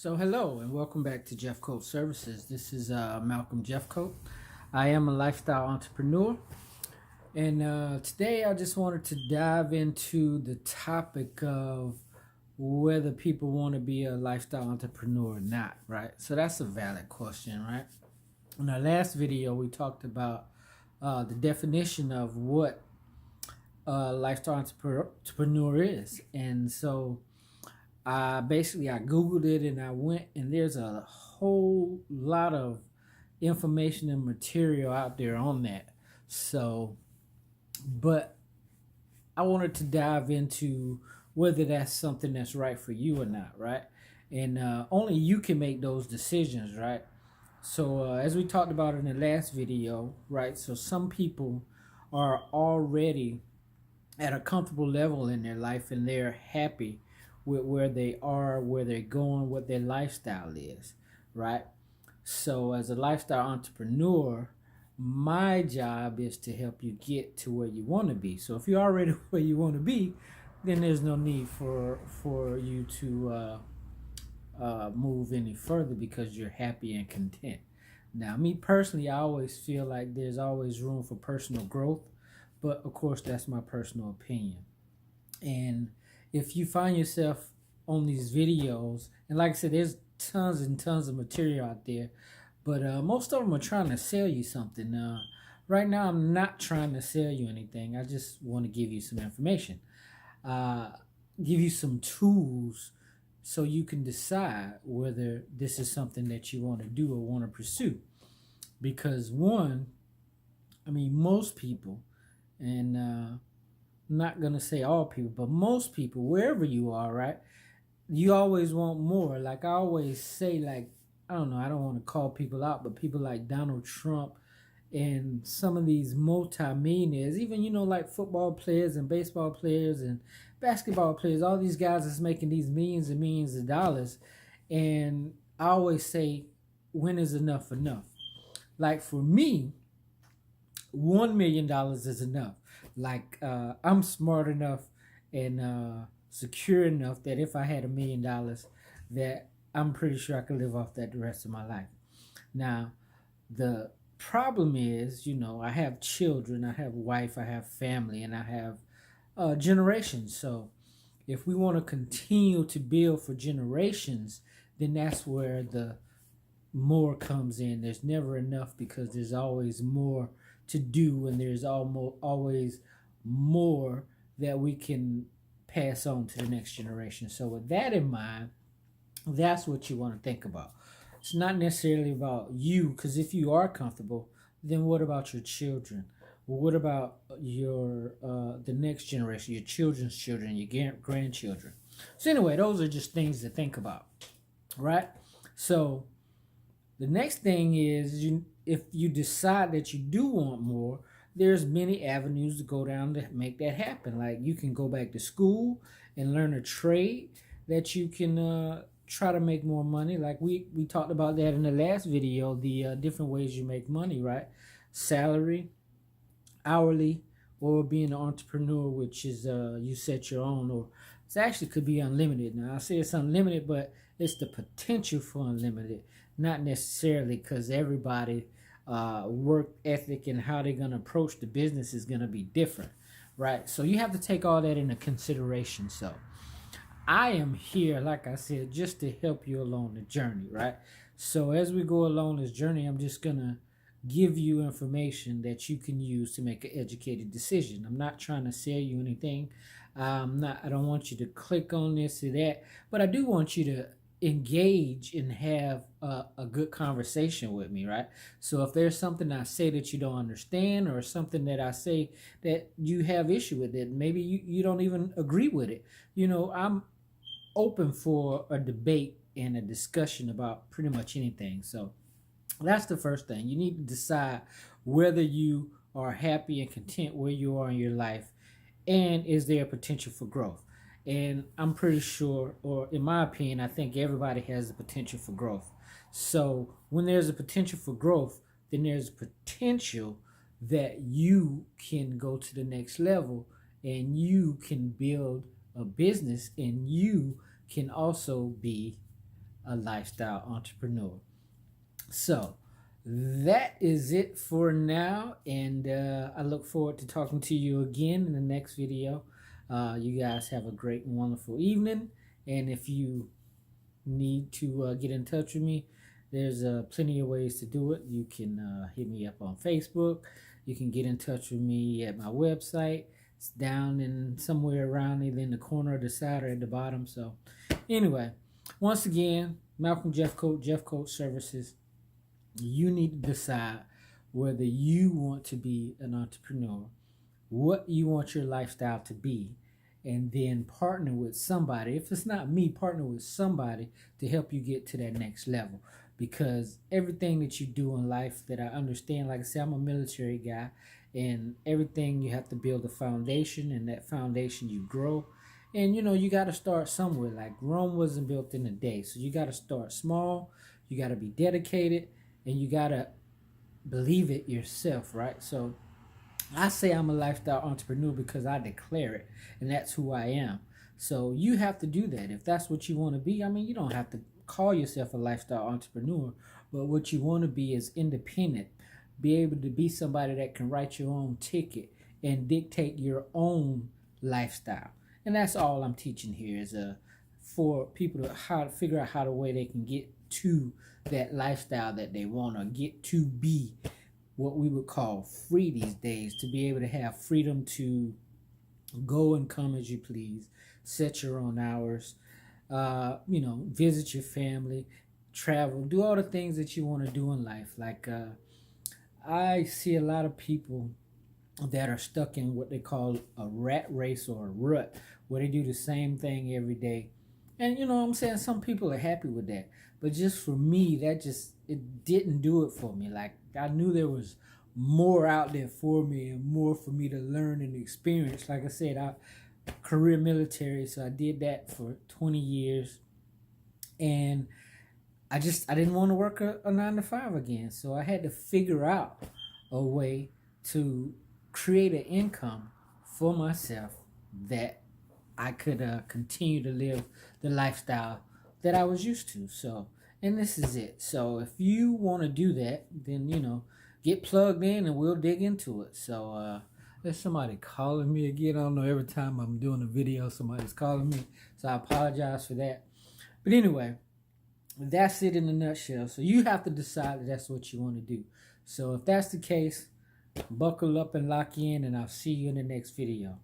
So hello and welcome back to Jeffcoat Services. This is Malcolm Jeffcoat. I am a lifestyle entrepreneur, and today I just wanted to dive into the topic of whether people want to be a lifestyle entrepreneur or not. Right. So that's a valid question, right? In our last video, we talked about the definition of what a lifestyle entrepreneur is, and so I googled it and I went, and there's a whole lot of information and material out there on that. So, but I wanted to dive into whether that's something that's right for you or not, right? And only you can make those decisions, right? So as we talked about in the last video, right? So some people are already at a comfortable level in their life and they're happy with where they are, where they're going, what their lifestyle is, right? So as a lifestyle entrepreneur, my job is to help you get to where you want to be. So if you're already where you want to be, then there's no need for you to move any further because you're happy and content. Now, me personally, I always feel like there's always room for personal growth, but of course, that's my personal opinion. And if you find yourself on these videos, and like I said, there's tons and tons of material out there, but most of them are trying to sell you something. Right now, I'm not trying to sell you anything. I just want to give you some information, uh, give you some tools so you can decide whether this is something that you want to do or want to pursue. Because one, I mean, most people, and not gonna say all people, but most people, wherever you are, right? You always want more. Like I always say, like I don't know, I don't want to call people out, but people like Donald Trump and some of these multi-millionaires, even like football players and baseball players and basketball players, all these guys that's making these millions and millions of dollars. And I always say, when is enough enough? Like for me, $1 million is enough. Like I'm smart enough and secure enough that if I had $1 million, that I'm pretty sure I could live off that the rest of my life. Now, the problem is, I have children, I have a wife, I have family, and I have generations. So if we want to continue to build for generations, then that's where the more comes in. There's never enough because there's always more to do, and there's always more that we can pass on to the next generation. So with that in mind, that's what you want to think about. It's not necessarily about you, because if you are comfortable, then what about your children? Well, what about your the next generation, your children's children, your grandchildren? So anyway, those are just things to think about, right? So the next thing is, if you decide that you do want more, there's many avenues to go down to make that happen. Like you can go back to school and learn a trade that you can try to make more money. Like we talked about that in the last video, the different ways you make money, right? Salary, hourly, or being an entrepreneur, which is you set your own, or it actually could be unlimited. Now I say it's unlimited, but it's the potential for unlimited, not necessarily, because everybody work ethic and how they're going to approach the business is going to be different, right? So you have to take all that into consideration. So I am here, like I said, just to help you along the journey, right? So as we go along this journey, I'm just going to give you information that you can use to make an educated decision. I'm not trying to sell you anything. I don't want you to click on this or that, but I do want you to engage and have a good conversation with me, right? So if there's something I say that you don't understand, or something that I say that you have issue with it, maybe you don't even agree with it, I'm open for a debate and a discussion about pretty much anything. So that's the first thing. You need to decide whether you are happy and content where you are in your life, and is there potential for growth. And I'm pretty sure, or in my opinion, I think everybody has the potential for growth. So when there's a potential for growth, then there's potential that you can go to the next level, and you can build a business, and you can also be a lifestyle entrepreneur. So that is it for now, and I look forward to talking to you again in the next video. You guys have a great and wonderful evening, and if you need to get in touch with me, there's plenty of ways to do it. You can hit me up on Facebook. You can get in touch with me at my website. It's down in somewhere around either in the corner or the side or at the bottom. So anyway, once again, Malcolm Jeffcoat Services. You need to decide whether you want to be an entrepreneur, what you want your lifestyle to be, and then partner with somebody. If it's not me, partner with somebody to help you get to that next level. Because everything that you do in life that I understand, like I said, I'm a military guy, and everything you have to build a foundation, and that foundation you grow. And you got to start somewhere. Like Rome wasn't built in a day, so you got to start small. You got to be dedicated, and you got to believe it yourself, right? So I say I'm a lifestyle entrepreneur because I declare it, and that's who I am. So you have to do that. If that's what you want to be, I mean, you don't have to call yourself a lifestyle entrepreneur, but what you want to be is independent. Be able to be somebody that can write your own ticket and dictate your own lifestyle. And that's all I'm teaching here is for people to how to figure out how the way they can get to that lifestyle that they want, or get to be what we would call free these days, to be able to have freedom to go and come as you please, set your own hours, visit your family, travel, do all the things that you want to do in life. Like I see a lot of people that are stuck in what they call a rat race or a rut, where they do the same thing every day. And you know what I'm saying? Some people are happy with that. But just for me, it didn't do it for me. Like I knew there was more out there for me and more for me to learn and experience. Like I said, I career military, so I did that for 20 years. And I didn't want to work a 9 to 5 again. So I had to figure out a way to create an income for myself that I could continue to live the lifestyle that I was used to. So, and this is it. So if you want to do that, then, get plugged in and we'll dig into it. So there's somebody calling me again. I don't know, every time I'm doing a video, somebody's calling me. So I apologize for that. But anyway, that's it in a nutshell. So you have to decide that that's what you want to do. So if that's the case, buckle up and lock in, and I'll see you in the next video.